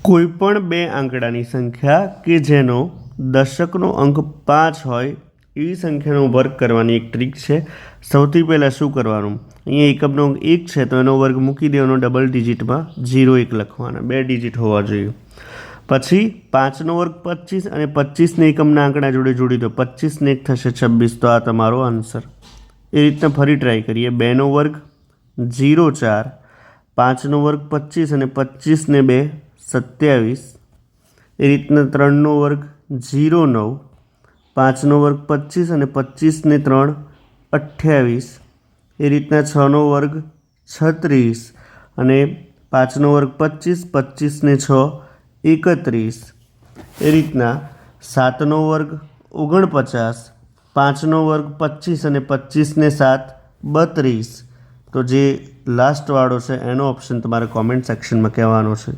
કોઈપણ બે આંકડાની સંખ્યા કે જેનો દશકનો અંક 5 હોય એવી સંખ્યાનો વર્ગ કરવાની એક ટ્રીક છે. સૌથી પહેલાં શું કરવાનું, અહીંયા એકમનો અંક 1 છે તો એનો વર્ગ મૂકી દેવાનો, ડબલ ડિજિટમાં 0 1 લખવાના, 2 ડિજિટ હોવા જોઈએ. પછી 5નો વર્ગ 25 અને 25ને એકમના આંકડા જોડે જોડી દો, 25 ને 1 થશે 26, તો આ તમારો આન્સર. એ રીતના ફરી ટ્રાય કરીએ. 2નો વર્ગ 0 4, 5નો વર્ગ 25 અને 25 ને 2 27. એ રીતના 3નો વર્ગ 0 9, 5નો વર્ગ 25 અને 25 ને 3 28. એ રીતના 6નો વર્ગ 36 અને 5નો વર્ગ 25, 25 ને 6 31. એ રીતના 7નો વર્ગ 49, 5નો વર્ગ 25 અને 25 ને 7 32. તો જે લાસ્ટવાળો છે એનો ઓપ્શન તમારે કોમેન્ટ સેક્શનમાં કહેવાનો છે.